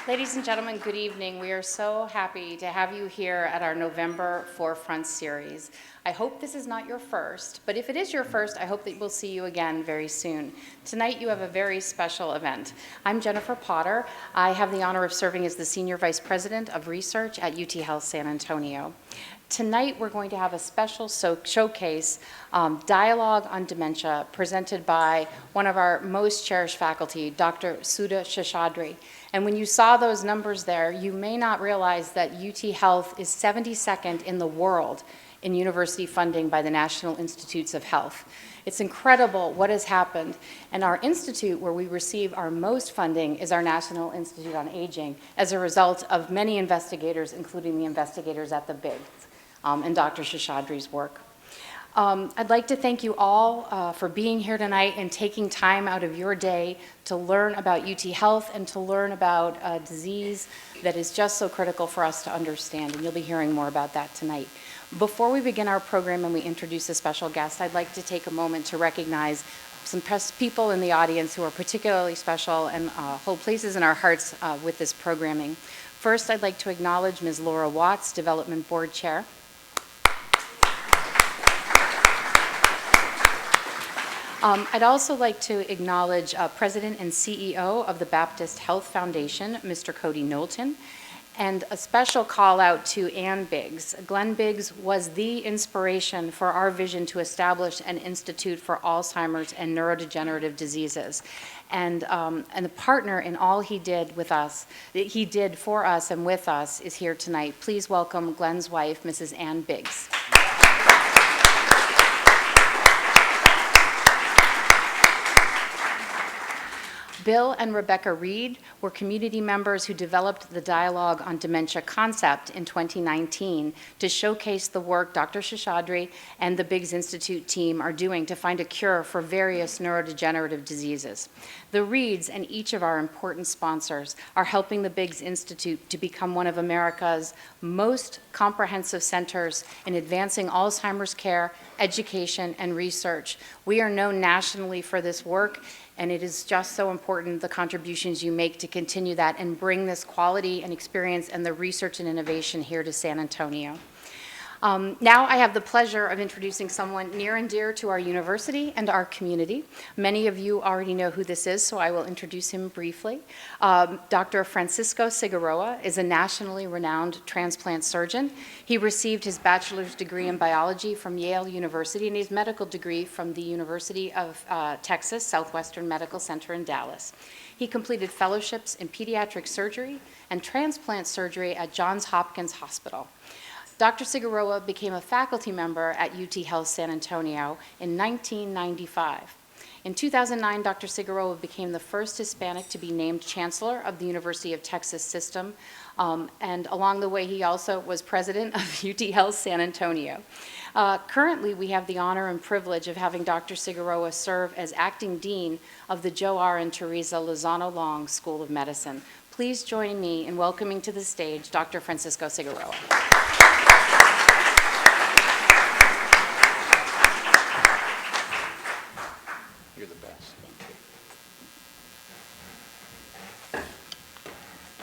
Ladies and gentlemen, good evening. We are so happy to have you here at our November Forefront series. I hope this is not your first, but if it is your first, I hope that we'll see you again very soon. Tonight you have a very special event. I'm Jennifer Potter. I have the honor of serving as the Senior Vice President of Research at UT Health San Antonio. Tonight we're going to have a special showcase, Dialogue on Dementia, presented by one of our most cherished faculty, Dr. Sudha Seshadri. And when you saw those numbers there, you may not realize that UT Health is 72nd in the world in university funding by the National Institutes of Health. It's incredible what has happened. And our institute, where we receive our most funding, is our National Institute on Aging, as a result of many investigators, including the investigators at the BIGS and Dr. Seshadri's work. I'd like to thank you all for being here tonight and taking time out of your day to learn about UT Health and to learn about a disease that is just so critical for us to understand, and you'll be hearing more about that tonight. Before we begin our program and we introduce a special guest, I'd like to take a moment to recognize some people in the audience who are particularly special and hold places in our hearts with this programming. First, I'd like to acknowledge Ms. Laura Watts, Development Board Chair. I'd also like to acknowledge President and CEO of the Baptist Health Foundation, Mr. Cody Knowlton, and a special call out to Ann Biggs. Glenn Biggs was the inspiration for our vision to establish an institute for Alzheimer's and neurodegenerative diseases. And the partner in all he did with us, that he did for us and with us, is here tonight. Please welcome Glenn's wife, Mrs. Ann Biggs. Bill and Rebecca Reed were community members who developed the Dialogue on Dementia concept in 2019 to showcase the work Dr. Seshadri and the Biggs Institute team are doing to find a cure for various neurodegenerative diseases. The Reeds and each of our important sponsors are helping the Biggs Institute to become one of America's most comprehensive centers in advancing Alzheimer's care, education, and research. We are known nationally for this work, and it is just so important the contributions you make to continue that and bring this quality and experience and the research and innovation here to San Antonio. Now I have the pleasure of introducing someone near and dear to our university and our community. Many of you already know who this is, so I will introduce him briefly. Dr. Francisco Cigarroa is a nationally renowned transplant surgeon. He received his bachelor's degree in biology from Yale University and his medical degree from the University of Texas Southwestern Medical Center in Dallas. He completed fellowships in pediatric surgery and transplant surgery at Johns Hopkins Hospital. Dr. Cigarroa became a faculty member at UT Health San Antonio in 1995. In 2009, Dr. Cigarroa became the first Hispanic to be named Chancellor of the University of Texas System, and along the way he also was president of UT Health San Antonio. Currently, we have the honor and privilege of having Dr. Cigarroa serve as acting dean of the Joe R. and Teresa Lozano Long School of Medicine. Please join me in welcoming to the stage Dr. Francisco Cigarroa. You're the best.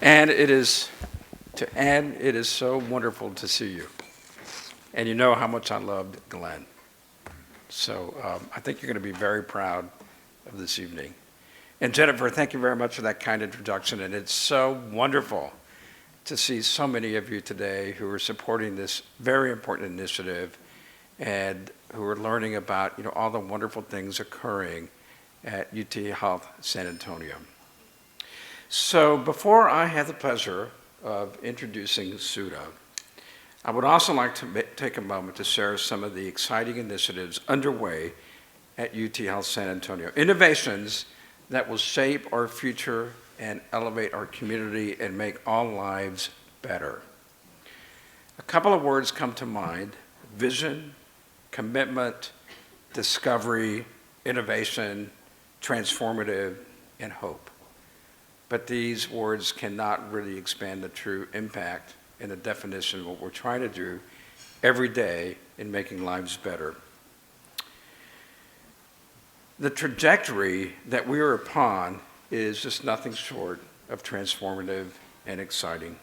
And it is so wonderful to see you. And you know how much I loved Glenn. So I think you're going to be very proud of this evening. And Jennifer, thank you very much for that kind introduction. And it's so wonderful to see so many of you today who are supporting this very important initiative and who are learning about all the wonderful things occurring at UT Health San Antonio. So before I have the pleasure of introducing Sudha, I would also like to take a moment to share some of the exciting initiatives underway at UT Health San Antonio. Innovations that will shape our future and elevate our community and make all lives better. A couple of words come to mind: vision, commitment, discovery, innovation, transformative, and hope. But these words cannot really expand the true impact and the definition of what we're trying to do every day in making lives better. The trajectory that we are upon is just nothing short of transformative and exciting.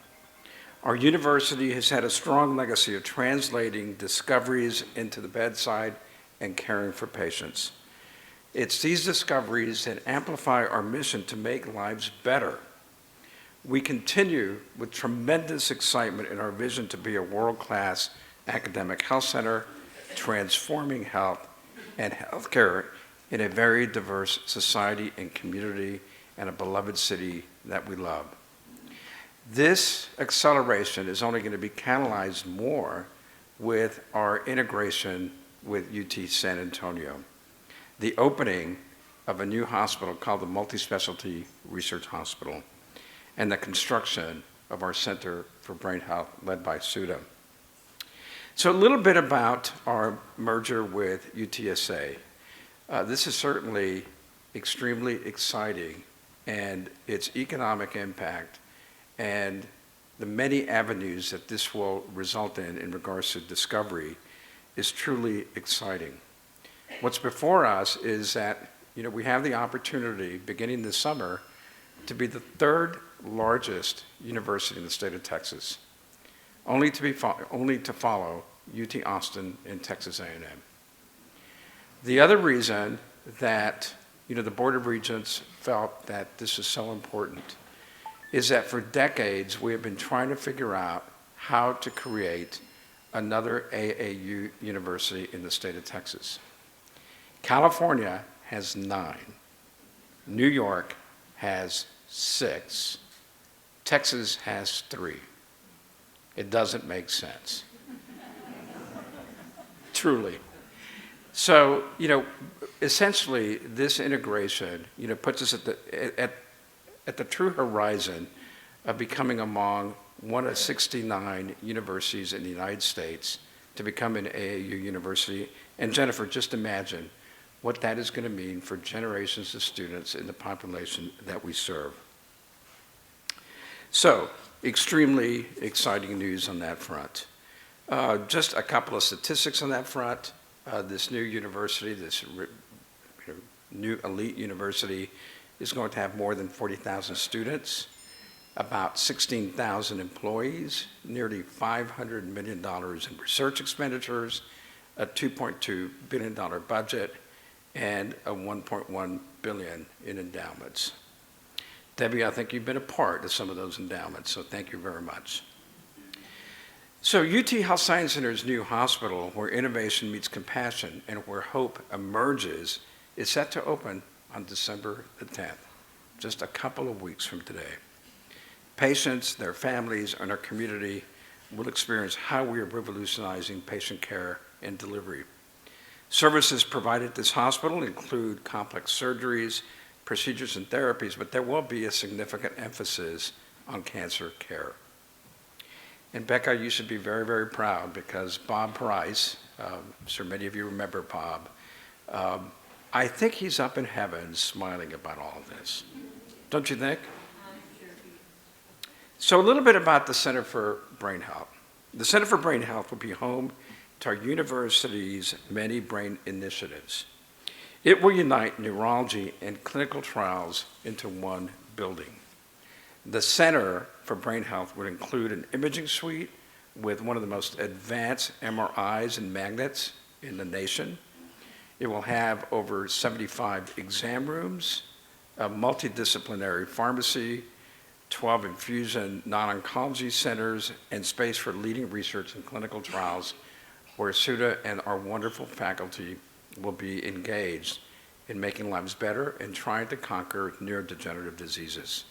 Our university has had a strong legacy of translating discoveries into the bedside and caring for patients. It's these discoveries that amplify our mission to make lives better. We continue with tremendous excitement in our vision to be a world-class academic health center, transforming health and healthcare in a very diverse society and community and a beloved city that we love. This acceleration is only going to be catalyzed more with our integration with UT San Antonio, the opening of a new hospital called the Multi-Specialty Research Hospital, and the construction of our Center for Brain Health led by SUDA. So a little bit about our merger with UTSA. This is certainly extremely exciting, and its economic impact and the many avenues that this will result in regards to discovery is truly exciting. What's before us is that, we have the opportunity beginning this summer to be the third largest university in the state of Texas, only to follow UT Austin and Texas A&M. The other reason that the Board of Regents felt that this is so important is that for decades we have been trying to figure out how to create another AAU university in the state of Texas. California has 9. New York has 6. Texas has 3. It doesn't make sense. Truly. So, essentially this integration, puts us at the true horizon of becoming among one of 69 universities in the United States to become an AAU university. And Jennifer, just imagine what that is going to mean for generations of students in the population that we serve. So, extremely exciting news on that front. Just a couple of statistics on that front. This new university, this new elite university, is going to have more than 40,000 students, about 16,000 employees, nearly $500 million in research expenditures, a $2.2 billion budget, and a $1.1 billion in endowments. Debbie, I think you've been a part of some of those endowments, so thank you very much. So UT Health Science Center's new hospital, where innovation meets compassion and where hope emerges, is set to open on December the 10th, just a couple of weeks from today. Patients, their families, and our community will experience how we are revolutionizing patient care and delivery. Services provided at this hospital include complex surgeries, procedures, and therapies, but there will be a significant emphasis on cancer care. And Becca, you should be very, very proud because Bob Price, I'm sure many of you remember Bob, I think he's up in heaven smiling about all of this. Don't you think? So a little bit about the Center for Brain Health. The Center for Brain Health will be home to our university's many brain initiatives. It will unite neurology and clinical trials into one building. The Center for Brain Health would include an imaging suite with one of the most advanced MRIs and magnets in the nation. It will have over 75 exam rooms, a multidisciplinary pharmacy, 12 infusion non-oncology centers, and space for leading research and clinical trials where SUDA and our wonderful faculty will be engaged in making lives better and trying to conquer neurodegenerative diseases.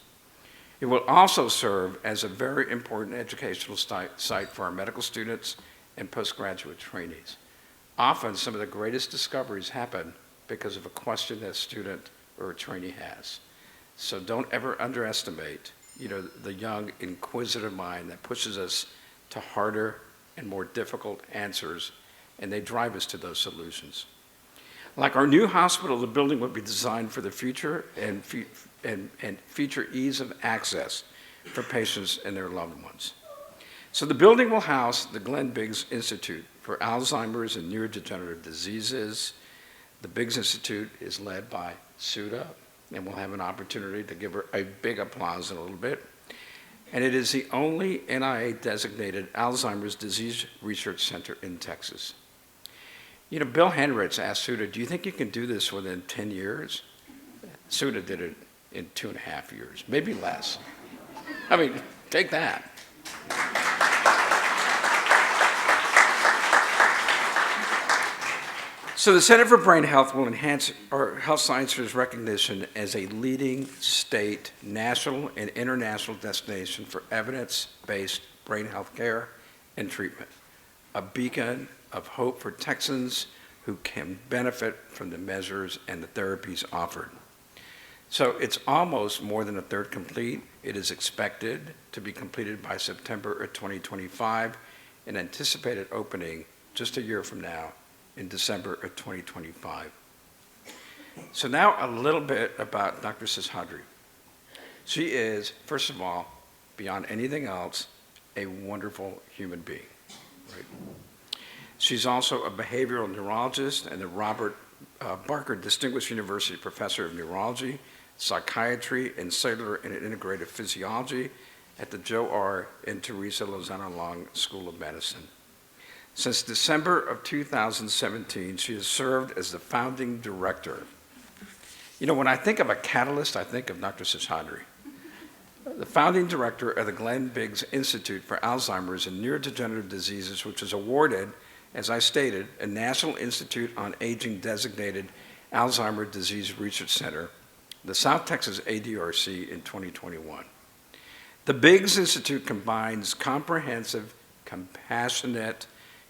It will also serve as a very important educational site for our medical students and postgraduate trainees. Often, some of the greatest discoveries happen because of a question that a student or a trainee has. So don't ever underestimate, the young, inquisitive mind that pushes us to harder and more difficult answers, and they drive us to those solutions. Like our new hospital, the building will be designed for the future and feature ease of access for patients and their loved ones. So the building will house the Glenn Biggs Institute for Alzheimer's and neurodegenerative diseases. The Biggs Institute is led by SUDA, and we'll have an opportunity to give her a big applause in a little bit. and it is the only NIA-designated Alzheimer's disease research center in Texas. You know, Bill Henrich asked Suda, do you think you can do this within 10 years? Suda did it in 2.5 years, maybe less. I mean, take that. So the Center for Brain Health will enhance our health sciences recognition as a leading state, national, and international destination for evidence-based brain health care and treatment, a beacon of hope for Texans who can benefit from the measures and the therapies offered. So it's almost more than a third complete. It is expected to be completed by September of 2025 and anticipated opening just a year from now in December of 2025. So now a little bit about Dr. Seshadri. She is, first of all, beyond anything else, a wonderful human being. Right? She's also a behavioral neurologist and the Robert Barker Distinguished University Professor of Neurology, Psychiatry, and Cellular and Integrative Physiology at the Joe R. and Teresa Lozano Long School of Medicine. Since December of 2017, she has served as the founding director. You know, when I think of a catalyst, I think of Dr. Seshadri, the founding director of the Glenn Biggs Institute for Alzheimer's and Neurodegenerative Diseases, which is awarded, as I stated, a National Institute on Aging designated Alzheimer's Disease Research Center, the South Texas ADRC, in 2021. The Biggs Institute combines comprehensive, compassionate,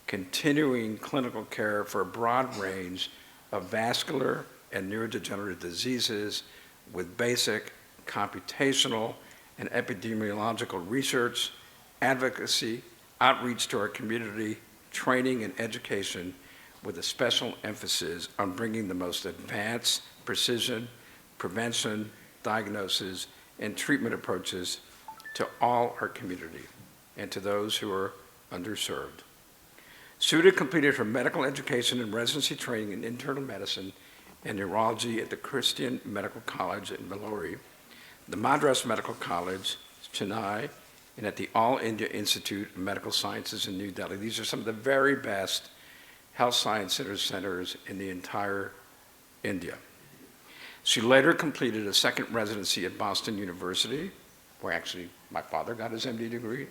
continuing clinical care for a broad range of vascular and neurodegenerative diseases with basic computational and epidemiological research, advocacy, outreach to our community, training and education, with a special emphasis on bringing the most advanced precision, prevention, diagnosis, and treatment approaches to all our community and to those who are underserved. Suda completed her medical education and residency training in internal medicine and neurology at the Christian Medical College in Vellore, the Madras Medical College, Chennai, and at the All India Institute of Medical Sciences in New Delhi. These are some of the very best health science centers in the entire India. She later completed a second residency at Boston University, where actually my father got his MD degree,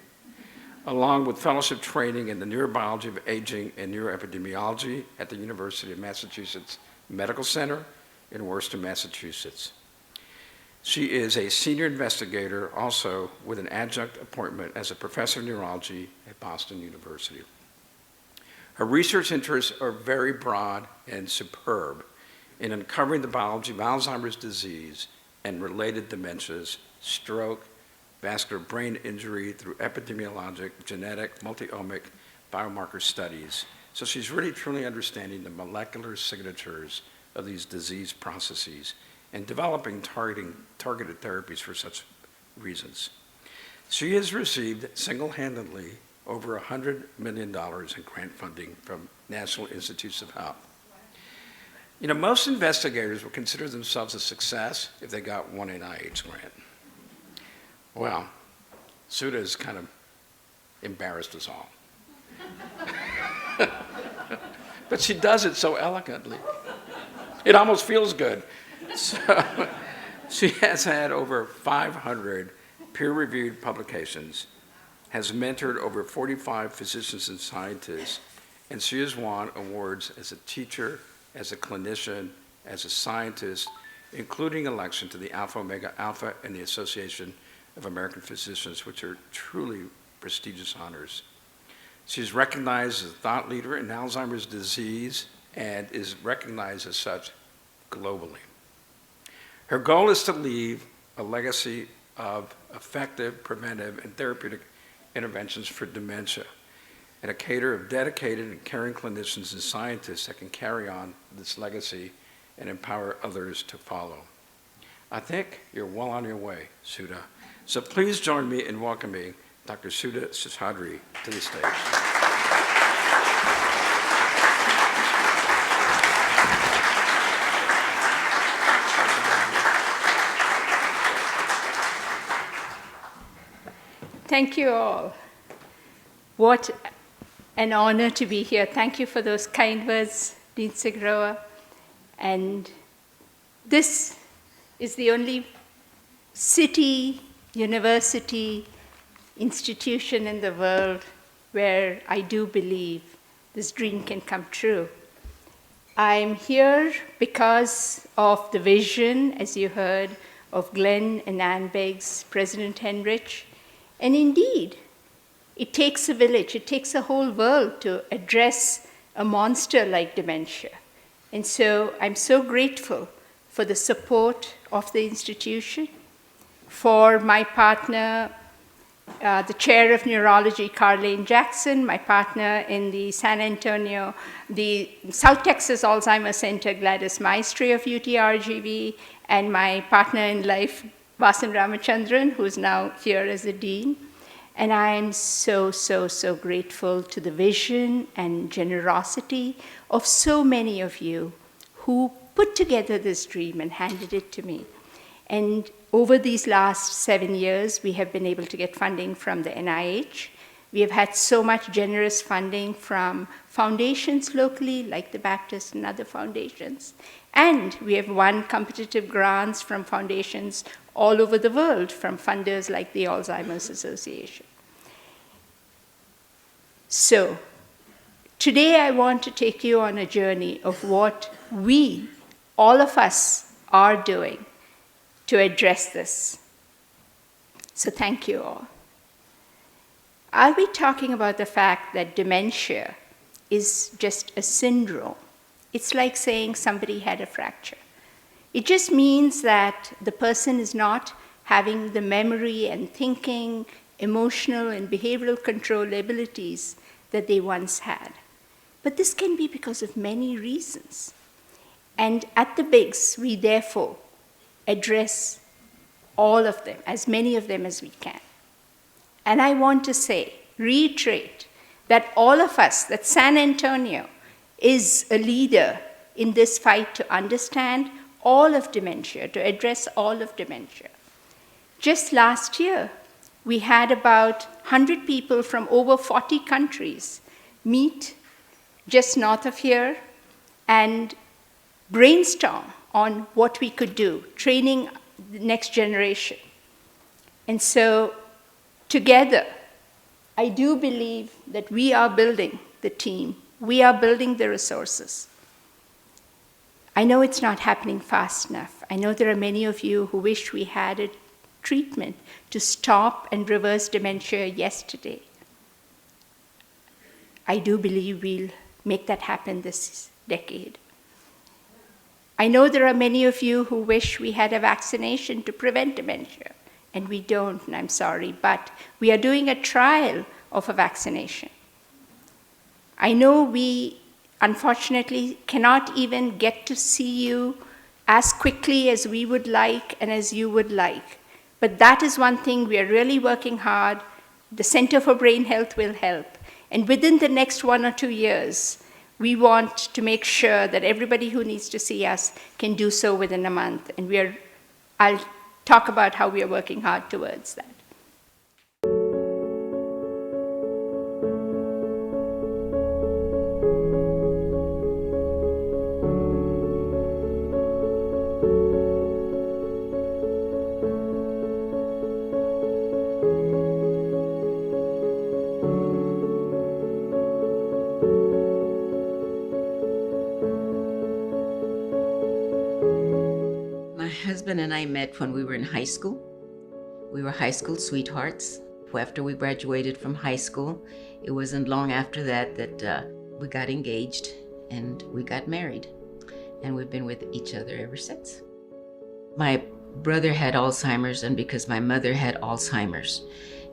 along with fellowship training in the neurobiology of aging and neuroepidemiology at the University of Massachusetts Medical Center in Worcester, Massachusetts. She is a senior investigator also with an adjunct appointment as a professor of neurology at Boston University. Her research interests are very broad and superb in uncovering the biology of Alzheimer's disease and related dementias, stroke, vascular brain injury through epidemiologic, genetic, multi-omic biomarker studies. So she's really truly understanding the molecular signatures of these disease processes and developing targeted therapies for such reasons. She has received single-handedly over $100 million in grant funding from National Institutes of Health. You know, most investigators would consider themselves a success if they got one NIH grant. Well, Suda has kind of embarrassed us all. But she does it so elegantly. It almost feels good. So she has had over 500 peer-reviewed publications, has mentored over 45 physicians and scientists, and she has won awards as a teacher, as a clinician, as a scientist, including election to the Alpha Omega Alpha and the Association of American Physicians, which are truly prestigious honors. She's recognized as a thought leader in Alzheimer's disease and is recognized as such globally. Her goal is to leave a legacy of effective, preventive, and therapeutic interventions for dementia, and a cadre of dedicated and caring clinicians and scientists that can carry on this legacy and empower others to follow. I think you're well on your way, Suda. So please join me in welcoming Dr. Suda Seshadri to the stage. Thank you all. What an honor to be here. Thank you for those kind words, Dean Sigroa. And this is the only city, university, institution in the world where I do believe this dream can come true. I'm here because of the vision, as you heard, of Glenn and Ann Beggs, President Henrich. And indeed, it takes a village, it takes a whole world to address a monster like dementia. And so I'm so grateful for the support of the institution, for my partner, the chair of neurology, Carlene Jackson, my partner in the San Antonio, the South Texas Alzheimer's Center, Gladys Maestri of UTRGV, and my partner in life, Vasan Ramachandran, who's now here as the dean. And I am so, so, so grateful to the vision and generosity of so many of you who put together this dream and handed it to me. And over these last 7 years, we have been able to get funding from the NIH. We have had so much generous funding from foundations locally, like the Baptist and other foundations. And we have won competitive grants from foundations all over the world, from funders like the Alzheimer's Association. So, today I want to take you on a journey of what we, all of us, are doing to address this. So thank you all. I'll be talking about the fact that dementia is just a syndrome. It's like saying somebody had a fracture. It just means that the person is not having the memory and thinking, emotional and behavioral control abilities that they once had. But this can be because of many reasons. And at the Biggs, we therefore address all of them, as many of them as we can. And I want to say, reiterate, that all of us, that San Antonio is a leader in this fight to understand all of dementia, to address all of dementia. Just last year, we had about 100 people from over 40 countries meet just north of here and brainstorm on what we could do, training the next generation. And so together, I do believe that we are building the team. We are building the resources. I know it's not happening fast enough. I know there are many of you who wish we had a treatment to stop and reverse dementia yesterday. I do believe we'll make that happen this decade. I know there are many of you who wish we had a vaccination to prevent dementia, and we don't, and I'm sorry, but we are doing a trial of a vaccination. I know we, unfortunately, cannot even get to see you as quickly as we would like and as you would like, but that is one thing we are really working hard. The Center for Brain Health will help, and within the next 1 or 2 years, we want to make sure that everybody who needs to see us can do so within a month. And I'll talk about how we are working hard towards that. My husband and I met when we were in high school. We were high school sweethearts. After we graduated from high school, it wasn't long after that we got engaged and we got married. And we've been with each other ever since. My brother had Alzheimer's, and because my mother had Alzheimer's,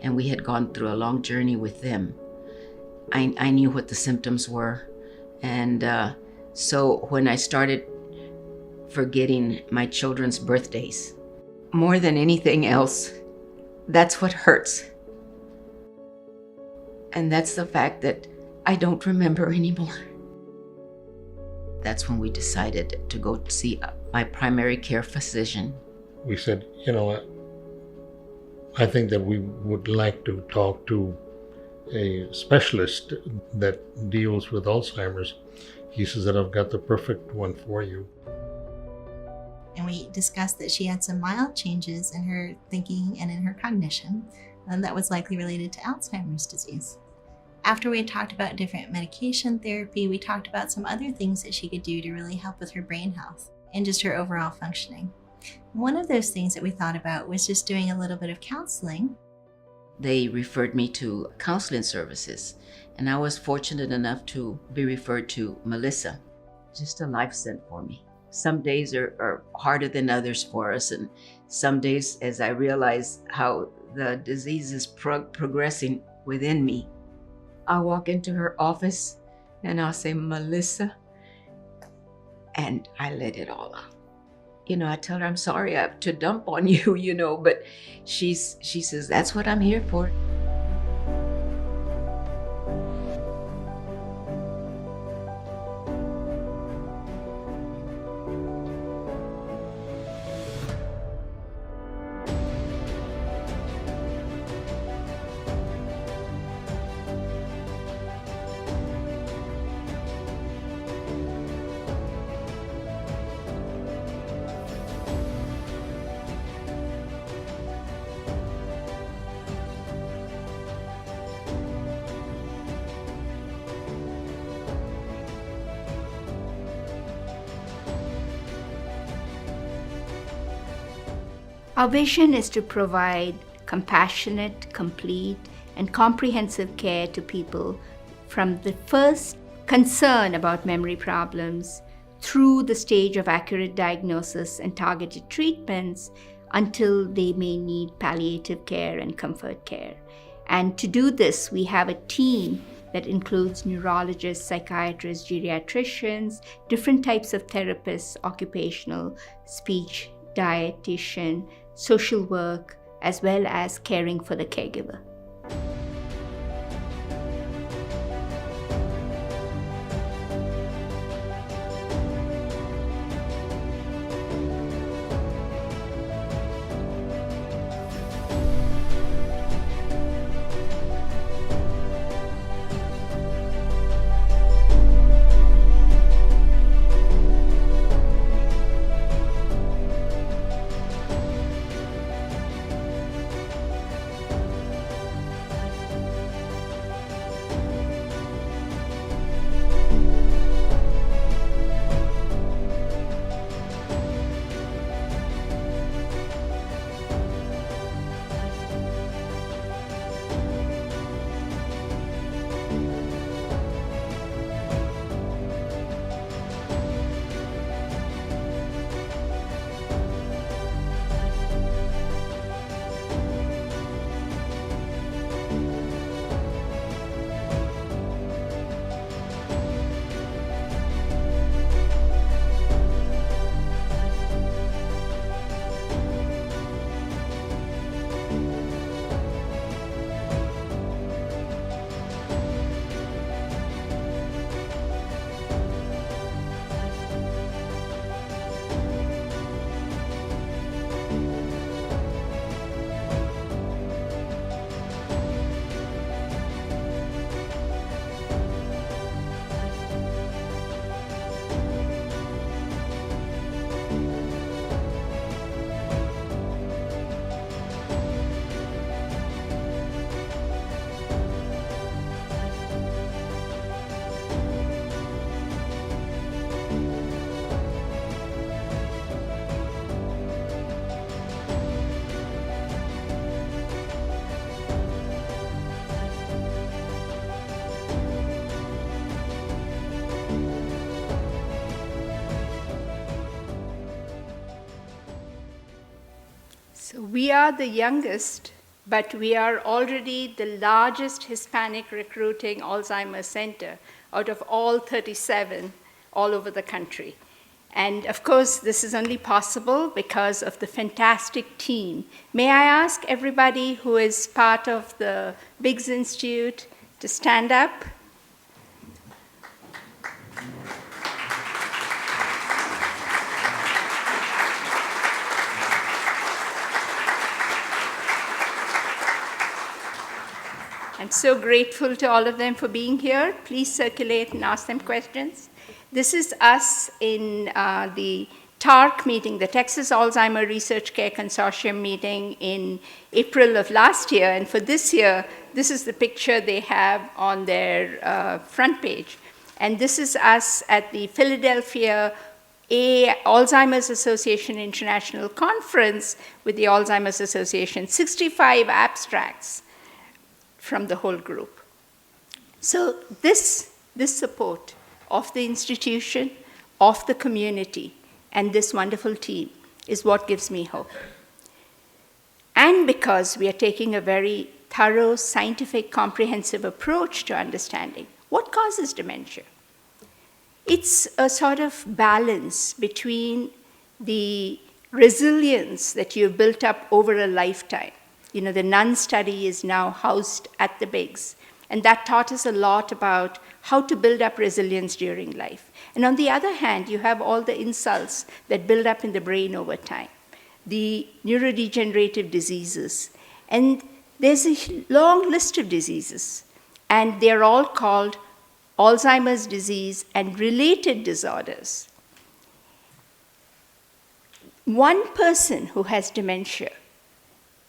and we had gone through a long journey with them, I knew what the symptoms were. And so when I started forgetting my children's birthdays, more than anything else, that's what hurts. And that's the fact that I don't remember anymore. That's when we decided to go see my primary care physician. We said, you know what, I think that we would like to talk to a specialist that deals with Alzheimer's. He says that I've got the perfect one for you. And we discussed that she had some mild changes in her thinking and in her cognition, and that was likely related to Alzheimer's disease. After we had talked about different medication therapy, we talked about some other things that she could do to really help with her brain health and just her overall functioning. One of those things that we thought about was just doing a little bit of counseling. They referred me to counseling services, and I was fortunate enough to be referred to Melissa. Just a life sent for me. Some days are harder than others for us, and some days, as I realize how the disease is progressing within me, I'll walk into her office and I'll say, Melissa, and I let it all out. I tell her I'm sorry I have to dump on you, but she says, that's what I'm here for. Our vision is to provide compassionate, complete, and comprehensive care to people from the first concern about memory problems through the stage of accurate diagnosis and targeted treatments until they may need palliative care and comfort care. And to do this, we have a team that includes neurologists, psychiatrists, geriatricians, different types of therapists, occupational, speech, dietitian, social work, as well as caring for the caregiver. So we are the youngest, but we are already the largest Hispanic recruiting Alzheimer's center out of all 37 all over the country. And of course, this is only possible because of the fantastic team. May I ask everybody who is part of the Biggs Institute to stand up? I'm so grateful to all of them for being here. Please circulate and ask them questions. This is us in the TARC meeting, the Texas Alzheimer Research Care Consortium meeting in April of last year. And for this year, this is the picture they have on their front page. And this is us at the Philadelphia Alzheimer's Association International Conference with the Alzheimer's Association, 65 abstracts from the whole group. So this support of the institution, of the community, and this wonderful team is what gives me hope. And because we are taking a very thorough, scientific, comprehensive approach to understanding what causes dementia. It's a sort of balance between the resilience that you've built up over a lifetime. You know, the NUN study is now housed at the Biggs, and that taught us a lot about how to build up resilience during life. And on the other hand, you have all the insults that build up in the brain over time, the neurodegenerative diseases. And there's a long list of diseases, and they're all called Alzheimer's disease and related disorders. One person who has dementia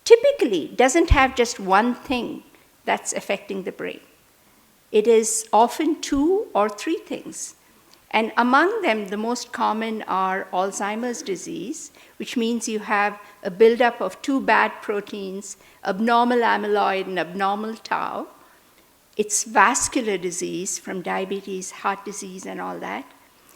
typically doesn't have just one thing that's affecting the brain. It is often 2 or 3 things. And among them, the most common are Alzheimer's disease, which means you have a buildup of 2 bad proteins, abnormal amyloid and abnormal tau. It's vascular disease from diabetes, heart disease, and all that.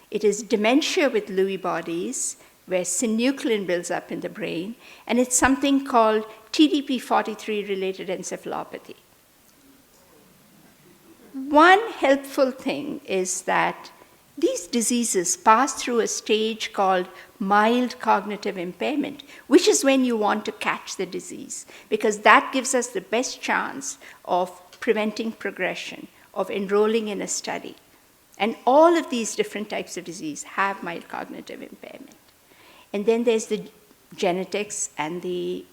It is dementia with Lewy bodies, where synuclein builds up in the brain, and it's something called TDP-43-related encephalopathy. One helpful thing is that these diseases pass through a stage called mild cognitive impairment, which is when you want to catch the disease, because that gives us the best chance of preventing progression, of enrolling in a study. And all of these different types of disease have mild cognitive impairment. And then there's the genetics and the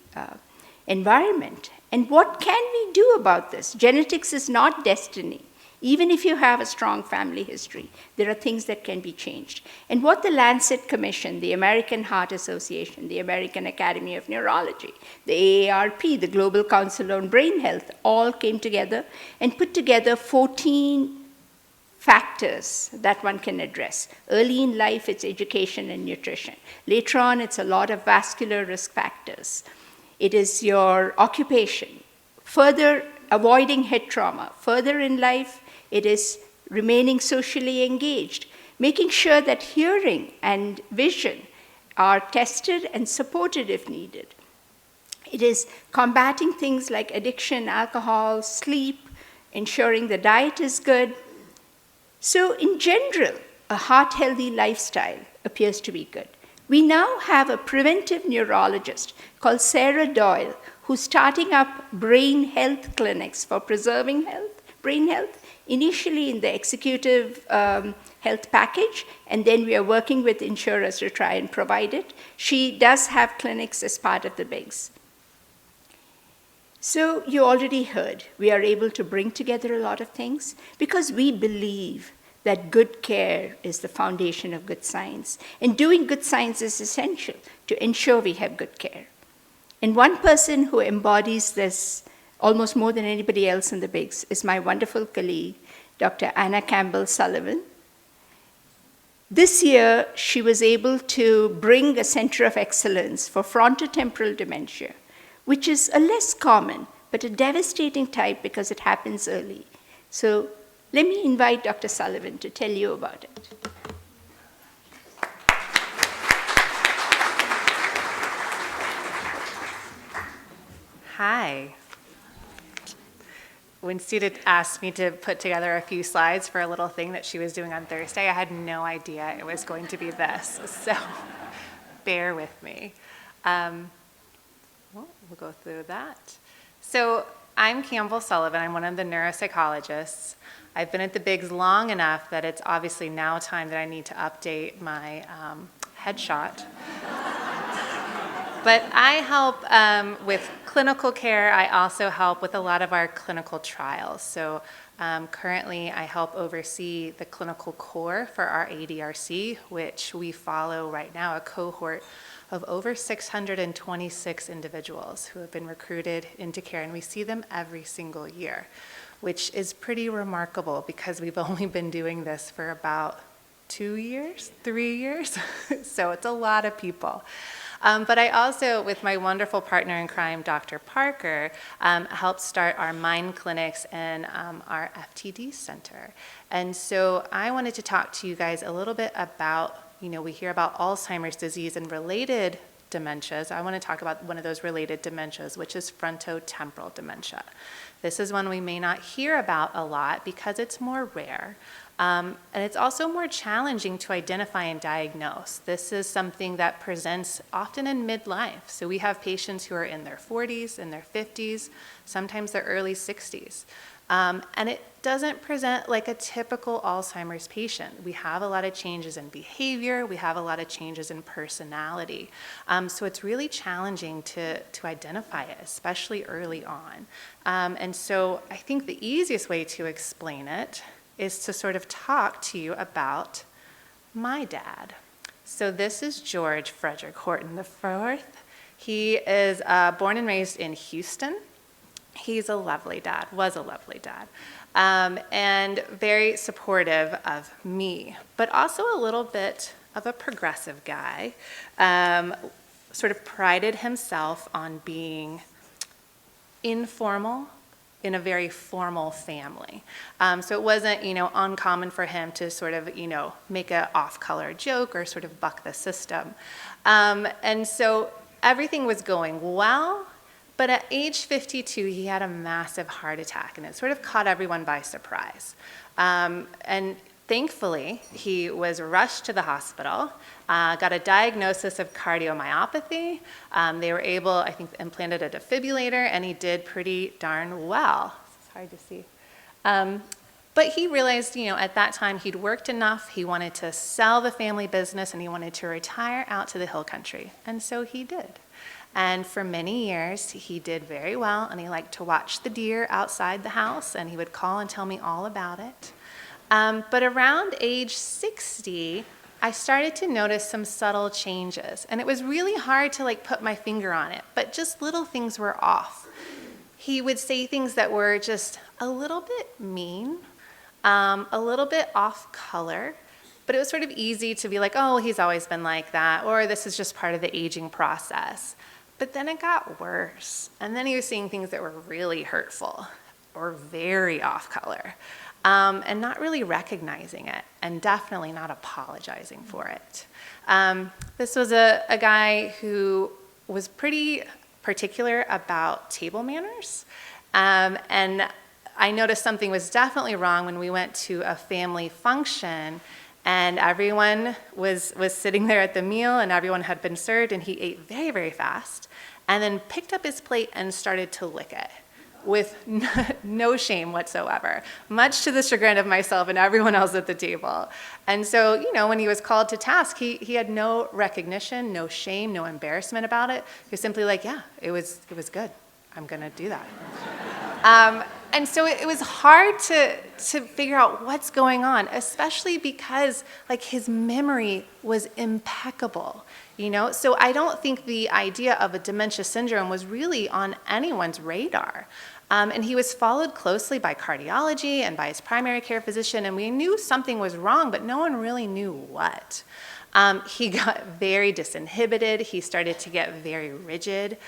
environment. And what can we do about this? Genetics is not destiny. Even if you have a strong family history, there are things that can be changed. And what the Lancet Commission, the American Heart Association, the American Academy of Neurology, the AARP, the Global Council on Brain Health, all came together and put together 14 factors that one can address. Early in life, it's education and nutrition. Later on, it's a lot of vascular risk factors. It is your occupation. Further, avoiding head trauma. Further in life, it is remaining socially engaged, making sure that hearing and vision are tested and supported if needed. It is combating things like addiction, alcohol, sleep, ensuring the diet is good. So in general, a heart-healthy lifestyle appears to be good. We now have a preventive neurologist called Sarah Doyle, who's starting up brain health clinics for preserving brain health, initially in the executive health package, and then we are working with insurers to try and provide it. She does have clinics as part of the Biggs. So you already heard, we are able to bring together a lot of things because we believe that good care is the foundation of good science. And doing good science is essential to ensure we have good care. And one person who embodies this almost more than anybody else in the Biggs is my wonderful colleague, Dr. Anna Campbell Sullivan. This year, she was able to bring a center of excellence for frontotemporal dementia, which is a less common, but a devastating type because it happens early. So let me invite Dr. Sullivan to tell you about it. Hi. When Sita asked me to put together a few slides for a little thing that she was doing on Thursday, I had no idea it was going to be this, so bear with me. We'll go through that. So I'm Campbell Sullivan. I'm one of the neuropsychologists. I've been at the Biggs long enough that it's obviously now time that I need to update my headshot. But I help with clinical care, I also help with a lot of our clinical trials. So currently, I help oversee the clinical core for our ADRC, which we follow right now, a cohort of over 626 individuals who have been recruited into care, and we see them every single year, which is pretty remarkable because we've only been doing this for about 2 years, 3 years, so it's a lot of people. But I also, with my wonderful partner in crime, Dr. Parker, helped start our Mind clinics and our FTD center. And so I wanted to talk to you guys a little bit about, we hear about Alzheimer's disease and related dementias. I want to talk about one of those related dementias, which is frontotemporal dementia. This is one we may not hear about a lot because it's more rare. And it's also more challenging to identify and diagnose. This is something that presents often in midlife. So we have patients who are in their 40s, in their 50s, sometimes their early 60s. And it doesn't present like a typical Alzheimer's patient. We have a lot of changes in behavior. We have a lot of changes in personality. So it's really challenging to identify it, especially early on. And so I think the easiest way to explain it is to sort of talk to you about my dad. So this is George Frederick Horton IV. He is born and raised in Houston. He's a lovely dad, was a lovely dad, and very supportive of me, but also a little bit of a progressive guy, sort of prided himself on being informal in a very formal family. So it wasn't, uncommon for him to sort of, make an off-color joke or sort of buck the system. And so everything was going well, but at age 52, he had a massive heart attack, and it sort of caught everyone by surprise. And thankfully, he was rushed to the hospital, got a diagnosis of cardiomyopathy. They were able, I think, implanted a defibrillator, and he did pretty darn well. It's hard to see. But he realized, at that time he'd worked enough, he wanted to sell the family business, and he wanted to retire out to the hill country. And so he did. And for many years, he did very well, and he liked to watch the deer outside the house, and he would call and tell me all about it. But around age 60, I started to notice some subtle changes, and it was really hard to put my finger on it, but just little things were off. He would say things that were just a little bit mean, a little bit off color, but it was sort of easy to be like, oh, he's always been like that, or this is just part of the aging process. But then it got worse, and then he was saying things that were really hurtful or very off color. And not really recognizing it, and definitely not apologizing for it. This was a guy who was pretty particular about table manners, and I noticed something was definitely wrong when we went to a family function, and everyone was sitting there at the meal, and everyone had been served, and he ate very, very fast, and then picked up his plate and started to lick it, with no shame whatsoever, much to the chagrin of myself and everyone else at the table. And so, when he was called to task, he had no recognition, no shame, no embarrassment about it. He was simply like, yeah, it was good. I'm going to do that. And so it was hard to figure out what's going on, especially because his memory was impeccable. So I don't think the idea of a dementia syndrome was really on anyone's radar. And he was followed closely by cardiology and by his primary care physician, and we knew something was wrong, but no one really knew what. He got very disinhibited. He started to get very rigid.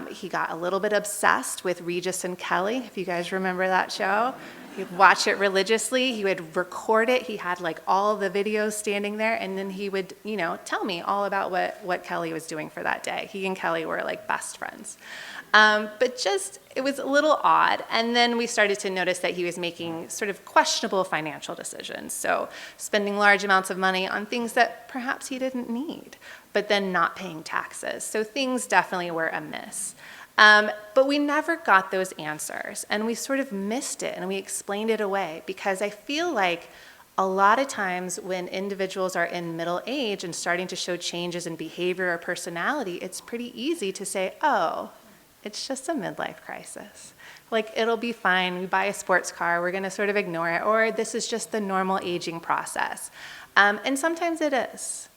He got a little bit obsessed with Regis and Kelly, if you guys remember that show. He'd watch it religiously. He would record it. He had all the videos standing there, and then he would, tell me all about what Kelly was doing for that day. He and Kelly were best friends. But it was a little odd. And then we started to notice that he was making sort of questionable financial decisions. So spending large amounts of money on things that perhaps he didn't need, but then not paying taxes. So things definitely were amiss. But we never got those answers, and we sort of missed it, and we explained it away, because I feel like a lot of times when individuals are in middle age and starting to show changes in behavior or personality, it's pretty easy to say, oh, it's just a midlife crisis. Like, it'll be fine. We buy a sports car, we're going to sort of ignore it, or this is just the normal aging process. And sometimes it is,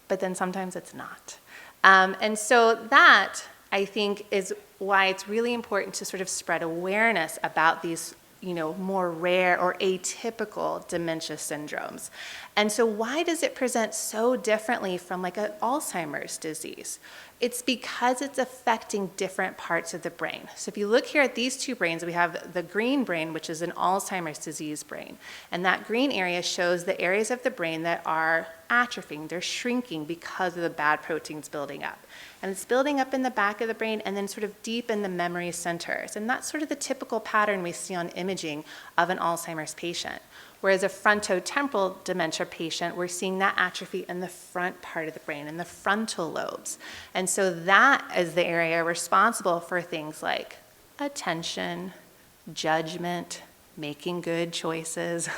but then sometimes it's not. And so that, I think, is why it's really important to sort of spread awareness about these, more rare or atypical dementia syndromes. And so why does it present so differently from like an Alzheimer's disease? It's because it's affecting different parts of the brain. So if you look here at these two brains, we have the green brain, which is an Alzheimer's disease brain. And that green area shows the areas of the brain that are atrophying, they're shrinking because of the bad proteins building up. And it's building up in the back of the brain and then sort of deep in the memory centers. And that's sort of the typical pattern we see on imaging of an Alzheimer's patient. Whereas a frontotemporal dementia patient, we're seeing that atrophy in the front part of the brain, in the frontal lobes. And so that is the area responsible for things like attention, judgment, making good choices,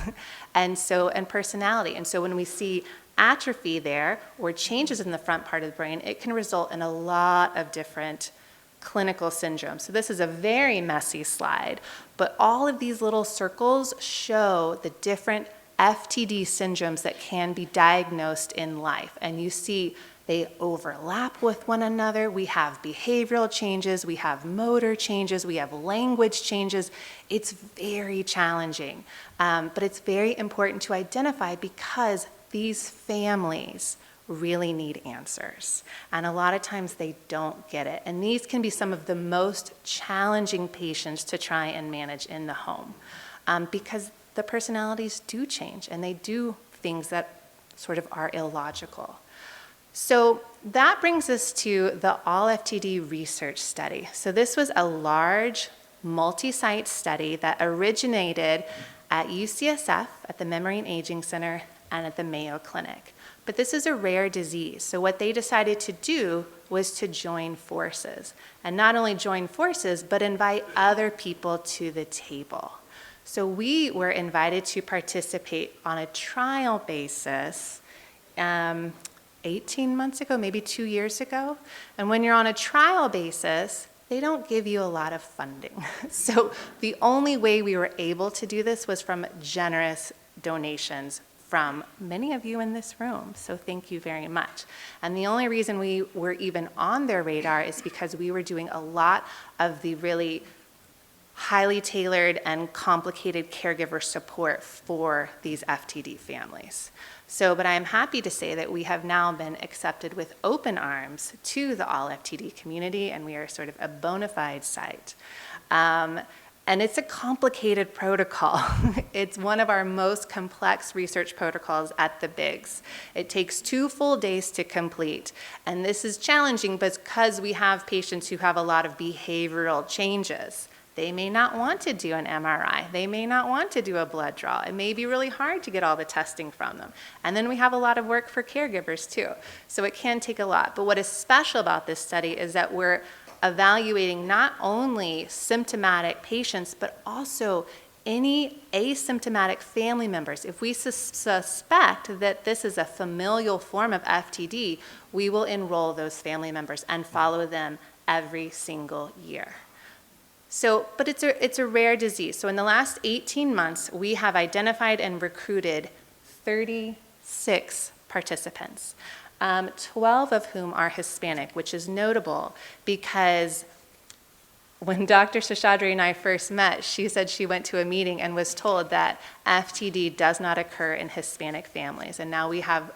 and personality. And so when we see atrophy there or changes in the front part of the brain, it can result in a lot of different clinical syndromes. So this is a very messy slide, but all of these little circles show the different FTD syndromes that can be diagnosed in life. And you see they overlap with one another. We have behavioral changes, we have motor changes, we have language changes. It's very challenging, but it's very important to identify because these families really need answers. And a lot of times they don't get it. And these can be some of the most challenging patients to try and manage in the home because the personalities do change and they do things that sort of are illogical. So that brings us to the ALL-FTD research study. So this was a large multi-site study that originated at UCSF, at the Memory and Aging Center, and at the Mayo Clinic. But this is a rare disease, so what they decided to do was to join forces. And not only join forces, but invite other people to the table. So we were invited to participate on a trial basis 18 months ago, maybe 2 years ago. And when you're on a trial basis, they don't give you a lot of funding. So the only way we were able to do this was from generous donations from many of you in this room, so thank you very much. And the only reason we were even on their radar is because we were doing a lot of the really highly tailored and complicated caregiver support for these FTD families. So, but I am happy to say that we have now been accepted with open arms to the ALL-FTD community, and we are sort of a bona fide site. And it's a complicated protocol. It's one of our most complex research protocols at the Biggs. It takes 2 full days to complete. And this is challenging because we have patients who have a lot of behavioral changes. They may not want to do an MRI. They may not want to do a blood draw. It may be really hard to get all the testing from them. And then we have a lot of work for caregivers too. So it can take a lot. But what is special about this study is that we're evaluating not only symptomatic patients, but also any asymptomatic family members. If we suspect that this is a familial form of FTD, we will enroll those family members and follow them every single year. So, but it's a rare disease. So in the last 18 months, we have identified and recruited 36 participants. 12 of whom are Hispanic, which is notable because when Dr. Seshadri and I first met, she said she went to a meeting and was told that FTD does not occur in Hispanic families. And now we have,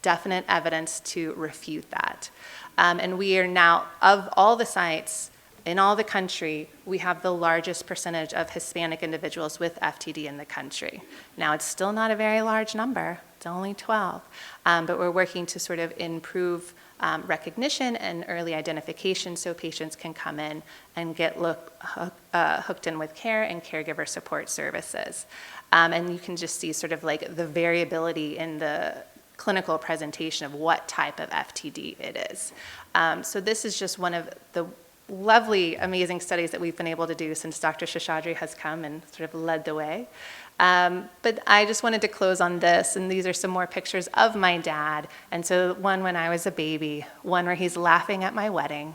definite evidence to refute that. And we are now, of all the sites in all the country, we have the largest percentage of Hispanic individuals with FTD in the country. Now, it's still not a very large number. It's only 12. But we're working to sort of improve recognition and early identification so patients can come in and get hooked in with care and caregiver support services. And you can just see sort of like the variability in the clinical presentation of what type of FTD it is. So this is just one of the lovely, amazing studies that we've been able to do since Dr. Seshadri has come and sort of led the way. But I just wanted to close on this, and these are some more pictures of my dad. And so one when I was a baby, one where he's laughing at my wedding,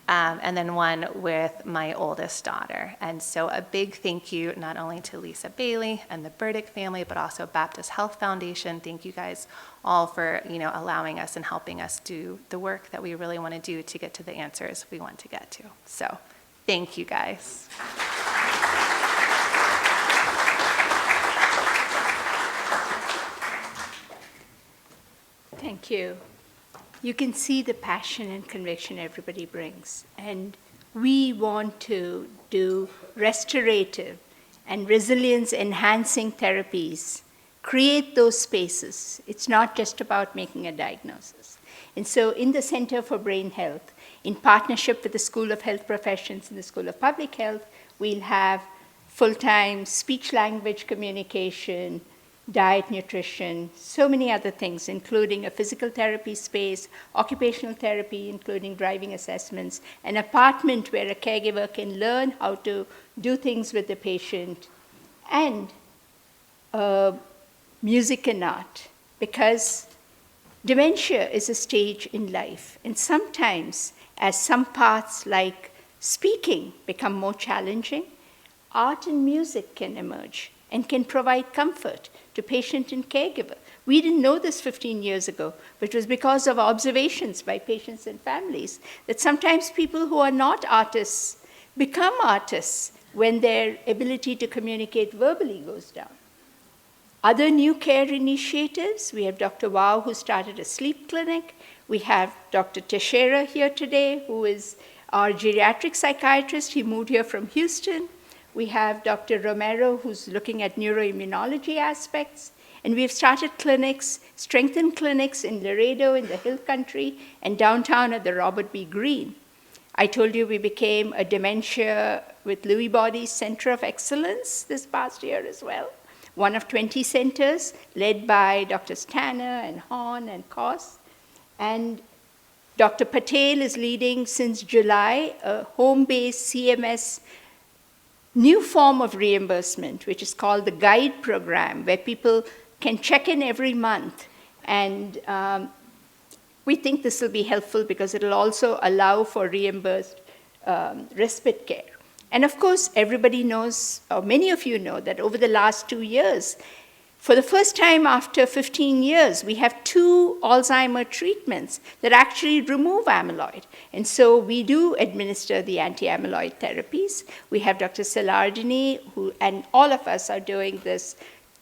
and then one with my oldest daughter. And so a big thank you not only to Lisa Bailey and the Burdick family, but also Baptist Health Foundation. Thank you guys all for allowing us and helping us do the work that we really want to do to get to the answers we want to get to. So thank you guys. Thank you. You can see the passion and conviction everybody brings. And we want to do restorative and resilience enhancing therapies, create those spaces. It's not just about making a diagnosis. And so in the Center for Brain Health, in partnership with the School of Health Professions and the School of Public Health, we'll have full-time speech-language communication, diet, nutrition, so many other things, including a physical therapy space, occupational therapy, including driving assessments, an apartment where a caregiver can learn how to do things with the patient, and music and art, because dementia is a stage in life. And sometimes, as some parts like speaking become more challenging, art and music can emerge and can provide comfort to patient and caregiver. We didn't know this 15 years ago, but it was because of observations by patients and families that sometimes people who are not artists become artists when their ability to communicate verbally goes down. Other new care initiatives, we have Dr. Wow, who started a sleep clinic. We have Dr. Teixeira here today, who is our geriatric psychiatrist. He moved here from Houston. We have Dr. Romero, who's looking at neuroimmunology aspects. And we've started clinics, strengthened clinics in Laredo, in the Hill Country, and downtown at the Robert B. Greene. I told you we became a Dementia with Lewy Bodies Center of Excellence this past year as well. One of 20 centers led by Drs. Tanner and Hahn and Koss. And Dr. Patel is leading since July a home-based CMS new form of reimbursement, which is called the GUIDE program, where people can check in every month. And we think this will be helpful because it'll also allow for reimbursed respite care. And of course, everybody knows, or many of you know, that over the last 2 years, for the first time after 15 years, we have 2 Alzheimer treatments that actually remove amyloid. And so we do administer the anti-amyloid therapies. We have Dr. Salardini, who, and all of us are doing this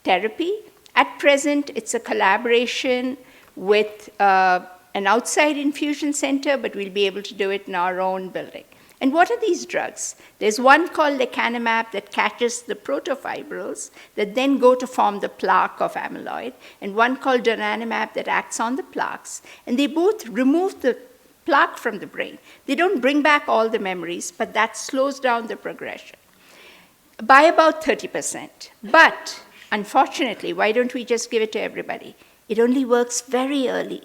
therapy. At present, it's a collaboration with an outside infusion center, but we'll be able to do it in our own building. And what are these drugs? There's one called lecanemab that catches the protofibrils that then go to form the plaque of amyloid, and one called donanemab that acts on the plaques. And they both remove the plaque from the brain. They don't bring back all the memories, but that slows down the progression by about 30%. But unfortunately, why don't we just give it to everybody? It only works very early.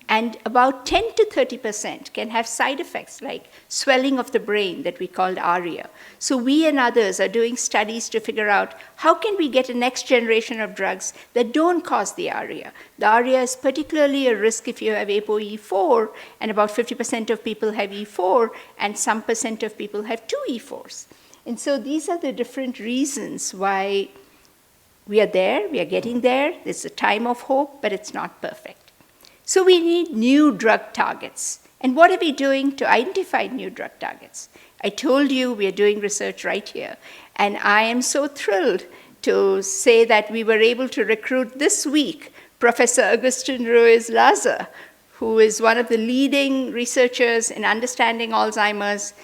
And about 10 to 30% can have side effects like swelling of the brain that we called ARIA. So we and others are doing studies to figure out how can we get a next generation of drugs that don't cause the ARIA. The ARIA is particularly a risk if you have ApoE4, and about 50% of people have E4, and some percent of people have 2 E4s. And so these are the different reasons why we are there, we are getting there. It's a time of hope, but it's not perfect. So we need new drug targets. And what are we doing to identify new drug targets? I told you we are doing research right here. And I am so thrilled to say that we were able to recruit this week Professor Agustin Ruiz Laza, who is one of the leading researchers in understanding Alzheimer's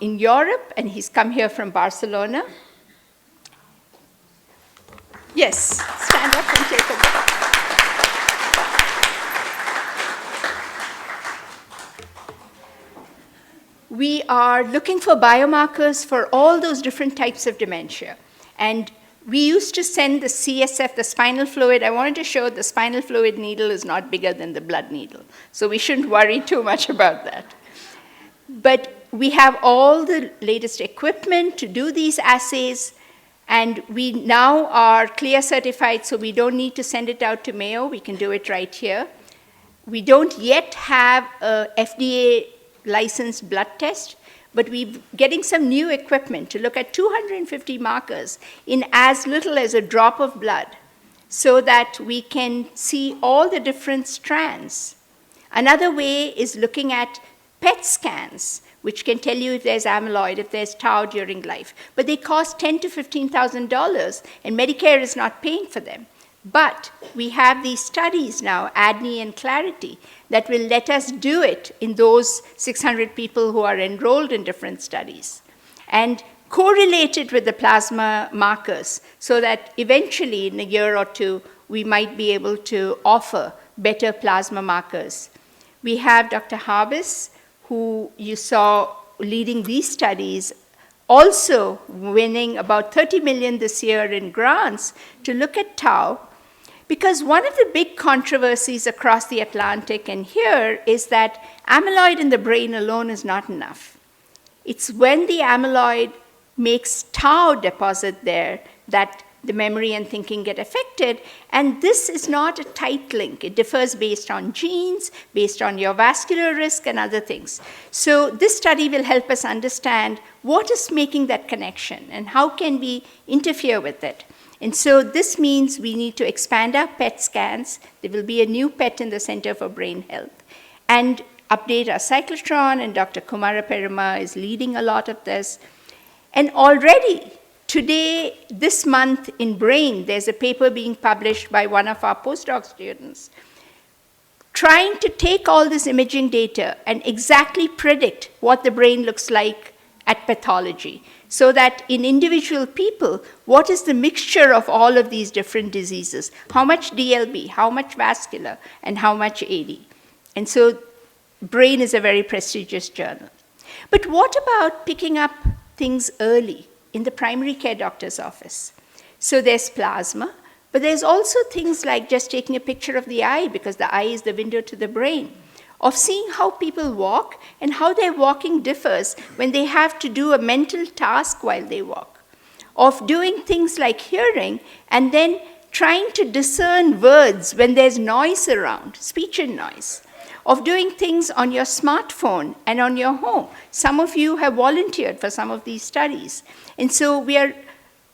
in Europe, and he's come here from Barcelona. Yes, stand up and take a look. We are looking for biomarkers for all those different types of dementia. And we used to send the CSF, the spinal fluid. I wanted to show the spinal fluid needle is not bigger than the blood needle. So we shouldn't worry too much about that. But we have all the latest equipment to do these assays. And we now are CLIA certified, so we don't need to send it out to Mayo. We can do it right here. We don't yet have a FDA licensed blood test, but we're getting some new equipment to look at 250 markers in as little as a drop of blood so that we can see all the different strands. Another way is looking at PET scans, which can tell you if there's amyloid, if there's tau during life. But they cost $10,000 to $15,000, and Medicare is not paying for them. But we have these studies now, ADNI and Clarity, that will let us do it in those 600 people who are enrolled in different studies, and correlate it with the plasma markers so that eventually in a year or two, we might be able to offer better plasma markers. We have Dr. Harbis, who you saw leading these studies, also winning about $30 million this year in grants to look at tau. Because one of the big controversies across the Atlantic and here is that amyloid in the brain alone is not enough. It's when the amyloid makes tau deposit there that the memory and thinking get affected, and this is not a tight link. It differs based on genes, based on your vascular risk and other things. So this study will help us understand what is making that connection and how can we interfere with it. And so this means we need to expand our PET scans. There will be a new PET in the Center for Brain Health, and update our cyclotron, and Dr. Kumara Perumal is leading a lot of this. And already, today, this month in Brain, there's a paper being published by one of our postdoc students trying to take all this imaging data and exactly predict what the brain looks like at pathology, so that in individual people, what is the mixture of all of these different diseases? How much DLB, how much vascular, and how much AD? And so Brain is a very prestigious journal. But what about picking up things early in the primary care doctor's office? So there's plasma, but there's also things like just taking a picture of the eye, because the eye is the window to the brain, of seeing how people walk and how their walking differs when they have to do a mental task while they walk, of doing things like hearing and then trying to discern words when there's noise around, speech and noise, of doing things on your smartphone and on your home. Some of you have volunteered for some of these studies. And so we are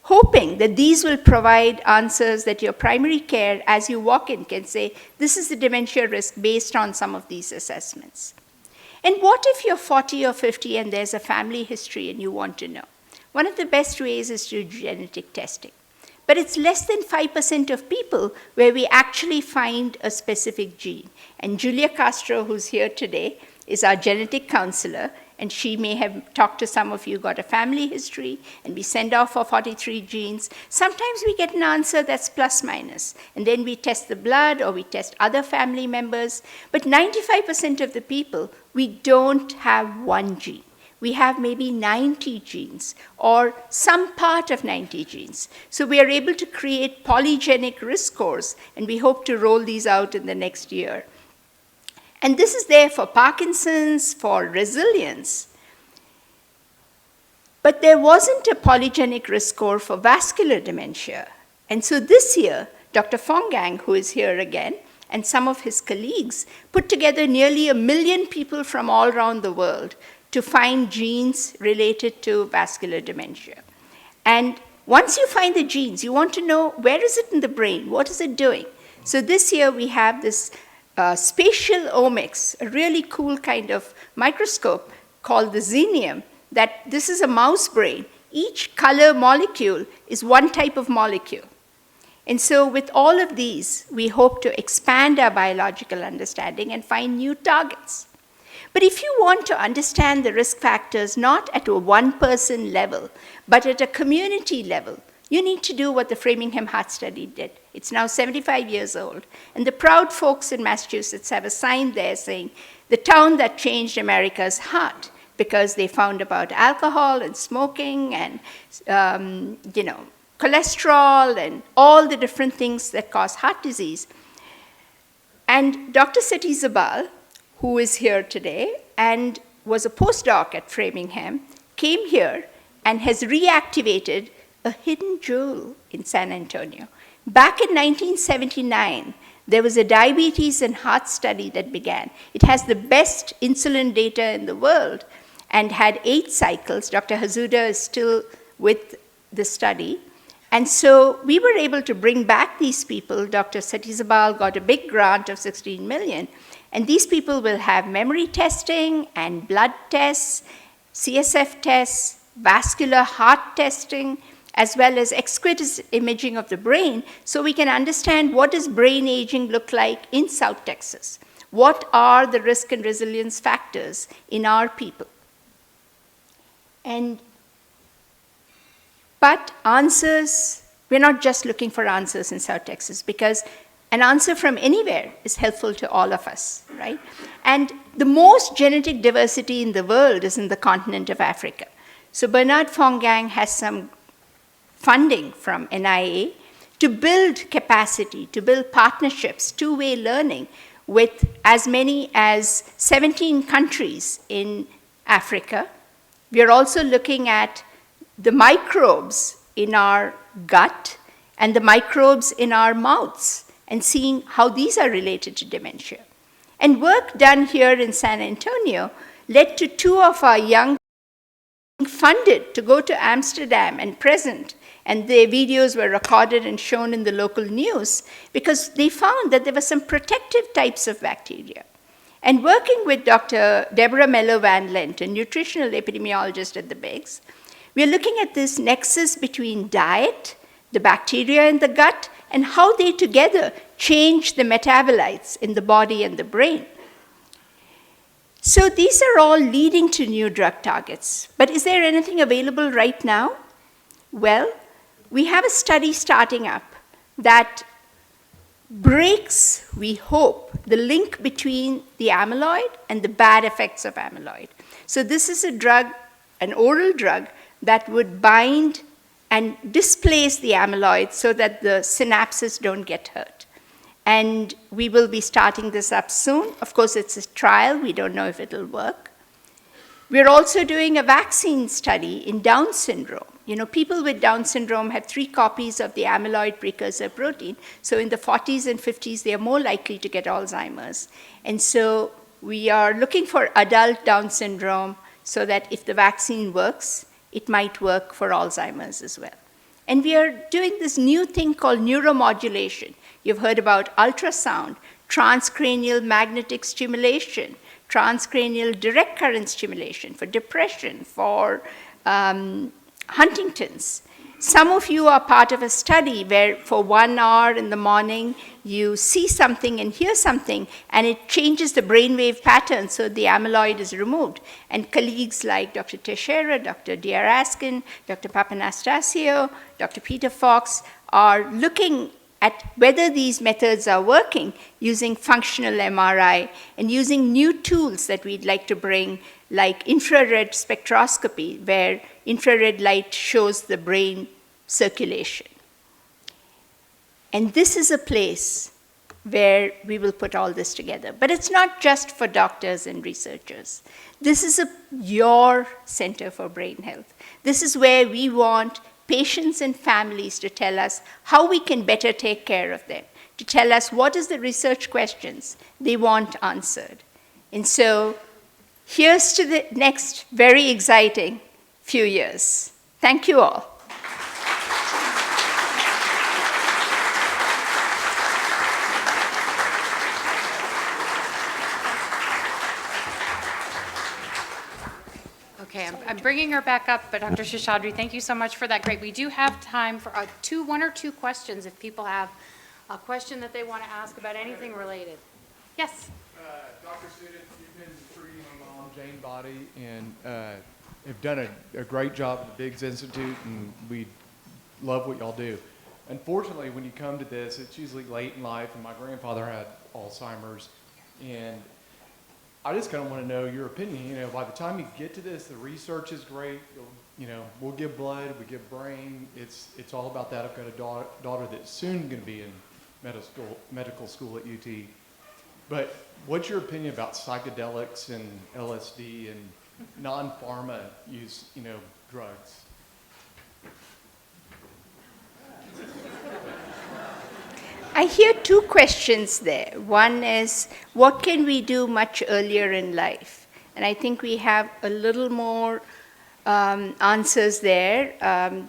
hoping that these will provide answers that your primary care, as you walk in, can say, this is the dementia risk based on some of these assessments. And what if you're 40 or 50 and there's a family history and you want to know? One of the best ways is to do genetic testing. But it's less than 5% of people where we actually find a specific gene. And Julia Castro, who's here today, is our genetic counselor, and she may have talked to some of you, got a family history, and we send off for 43 genes. Sometimes we get an answer that's plus minus, and then we test the blood or we test other family members. But 95% of the people, we don't have one gene. We have maybe 90 genes or some part of 90 genes. So we are able to create polygenic risk scores, and we hope to roll these out in the next year. And this is there for Parkinson's, for resilience. But there wasn't a polygenic risk score for vascular dementia. And so this year, Dr. Fongang, who is here again, and some of his colleagues put together nearly 1 million people from all around the world to find genes related to vascular dementia. And once you find the genes, you want to know, where is it in the brain? What is it doing? So this year we have this spatial omics, a really cool kind of microscope called the Xenium, that this is a mouse brain. Each color molecule is one type of molecule. And so with all of these, we hope to expand our biological understanding and find new targets. But if you want to understand the risk factors not at a one-person level, but at a community level, you need to do what the Framingham Heart Study did. It's now 75 years old. And the proud folks in Massachusetts have a sign there saying, the town that changed America's heart, because they found about alcohol and smoking and cholesterol and all the different things that cause heart disease. And Dr. Seti Zabal, who is here today and was a postdoc at Framingham, came here and has reactivated a hidden jewel in San Antonio. Back in 1979, there was a diabetes and heart study that began. It has the best insulin data in the world and had 8 cycles. Dr. Hazuda is still with the study. And so we were able to bring back these people. Dr. Satyasabal got a big grant of 16 million. And these people will have memory testing and blood tests, CSF tests, vascular heart testing, as well as exquisite imaging of the brain, so we can understand what does brain aging look like in South Texas. What are the risk and resilience factors in our people? But answers, we're not just looking for answers in South Texas, because an answer from anywhere is helpful to all of us, right? And the most genetic diversity in the world is in the continent of Africa. So Bernard Fongang has some funding from NIA to build capacity, to build partnerships, two-way learning with as many as 17 countries in Africa. We are also looking at the microbes in our gut and the microbes in our mouths and seeing how these are related to dementia. And work done here in San Antonio led to 2 of our young funded to go to Amsterdam and present, and their videos were recorded and shown in the local news because they found that there were some protective types of bacteria. And working with Dr. Deborah Mello Van Lent, a nutritional epidemiologist at the Biggs, we are looking at this nexus between diet, the bacteria in the gut, and how they together change the metabolites in the body and the brain. So these are all leading to new drug targets. But is there anything available right now? Well, we have a study starting up that breaks, we hope, the link between the amyloid and the bad effects of amyloid. So this is a drug, an oral drug, that would bind and displace the amyloid so that the synapses don't get hurt. And we will be starting this up soon. Of course, it's a trial. We don't know if it'll work. We're also doing a vaccine study in Down syndrome. You know, people with Down syndrome have 3 copies of the amyloid precursor protein. So in the 40s and 50s, they are more likely to get Alzheimer's. And so we are looking for adult Down syndrome so that if the vaccine works, it might work for Alzheimer's as well. And we are doing this new thing called neuromodulation. You've heard about ultrasound, transcranial magnetic stimulation, transcranial direct current stimulation for depression, for Huntington's. Some of you are part of a study where for 1 hour in the morning, you see something and hear something, and it changes the brainwave pattern so the amyloid is removed. And colleagues like Dr. Teixeira, Dr. Diaraskin, Dr. Papanastasio, Dr. Peter Fox are looking at whether these methods are working using functional MRI and using new tools that we'd like to bring, like infrared spectroscopy, where infrared light shows the brain circulation. And this is a place where we will put all this together. But it's not just for doctors and researchers. This is your Center for Brain Health. This is where we want patients and families to tell us how we can better take care of them, to tell us what is the research questions they want answered. And so here's to the next very exciting few years. Thank you all. Okay, I'm bringing her back up, but Dr. Seshadri, thank you so much for that. Great. We do have time for 1 or 2 questions if people have a question that they want to ask about anything related. Yes? Dr. Sudin, you've been treating my mom, Jane Body, and have done a great job at the Biggs Institute, and we love what y'all do. Unfortunately, when you come to this, it's usually late in life, and my grandfather had Alzheimer's, and I just kind of want to know your opinion. You know, by the time you get to this, the research is great. You know, we'll give blood, we give brain. It's all about that. I've got a daughter that's soon going to be in medical school at UT. But what's your opinion about psychedelics and LSD and non-pharma use, you know, drugs? I hear two questions there. One is, what can we do much earlier in life? And I think we have a little more answers there.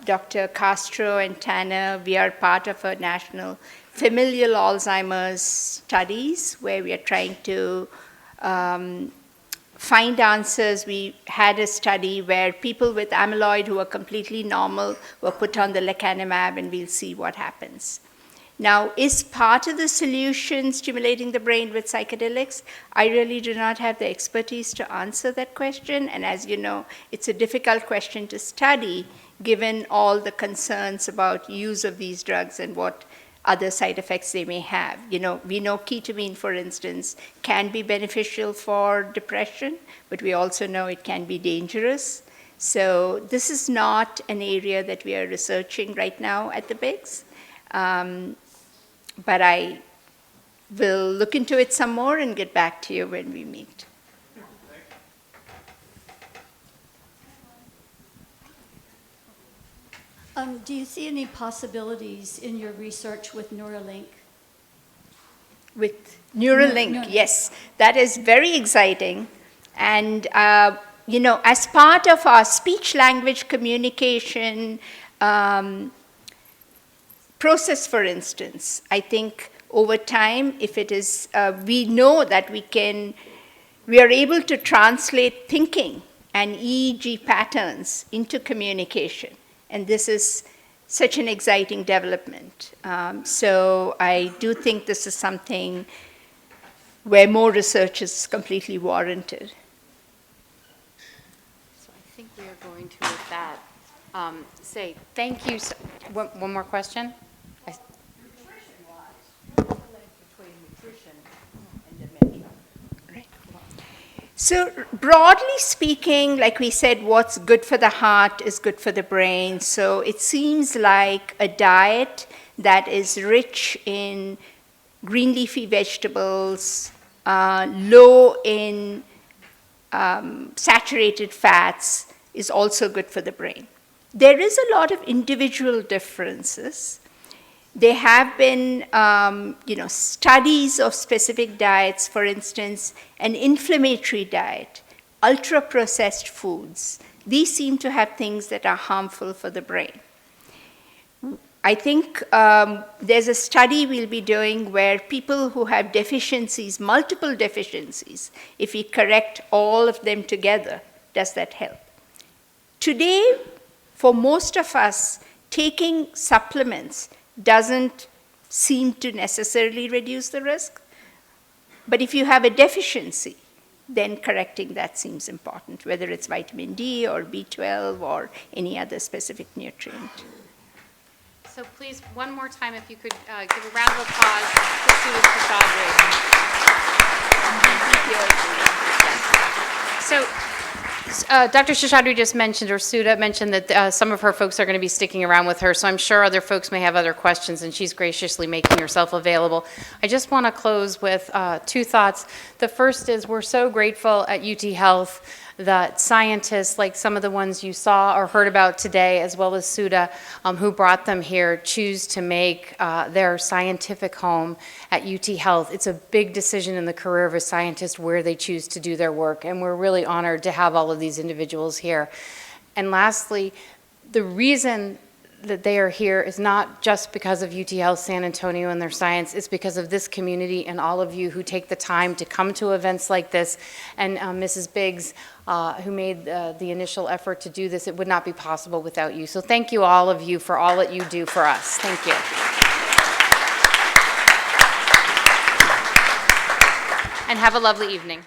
Dr. Castro and Tanner, we are part of a national familial Alzheimer's studies where we are trying to find answers. We had a study where people with amyloid who were completely normal were put on the lecanemab, and we'll see what happens. Now, is part of the solution stimulating the brain with psychedelics? I really do not have the expertise to answer that question, and as you know, it's a difficult question to study given all the concerns about use of these drugs and what other side effects they may have. You know, we know ketamine, for instance, can be beneficial for depression, but we also know it can be dangerous. So this is not an area that we are researching right now at the Biggs. But I will look into it some more and get back to you when we meet. Do you see any possibilities in your research with Neuralink? With Neuralink, No. yes, that is very exciting. And, you know, as part of our speech-language communication process, for instance, I think over time, if it is, we know that we are able to translate thinking and EEG patterns into communication. And this is such an exciting development. So I do think this is something where more research is completely warranted. So I think we are going to, with that, say thank you. One more question? So broadly speaking, like we said, what's good for the heart is good for the brain. So it seems like a diet that is rich in green leafy vegetables, low in saturated fats is also good for the brain. There is a lot of individual differences. There have been, studies of specific diets, for instance, an inflammatory diet, ultra-processed foods. These seem to have things that are harmful for the brain. I think there's a study we'll be doing where people who have deficiencies, multiple deficiencies, if we correct all of them together, does that help? Today, for most of us, taking supplements doesn't seem to necessarily reduce the risk. But if you have a deficiency, then correcting that seems important, whether it's vitamin D or B12 or any other specific nutrient. So please, one more time, if you could give a round of applause for Sudha Seshadri. So Dr. Seshadri just mentioned, or Sudha mentioned, that some of her folks are going to be sticking around with her, so I'm sure other folks may have other questions, and she's graciously making herself available. I just want to close with two thoughts. The first is we're so grateful at UT Health that scientists, like some of the ones you saw or heard about today, as well as Sudha, who brought them here, choose to make their scientific home at UT Health. It's a big decision in the career of a scientist where they choose to do their work, and we're really honored to have all of these individuals here. And lastly, the reason that they are here is not just because of UT Health San Antonio and their science, it's because of this community and all of you who take the time to come to events like this, and Mrs. Biggs, who made the initial effort to do this. It would not be possible without you. So thank you, all of you, for all that you do for us. Thank you. And have a lovely evening.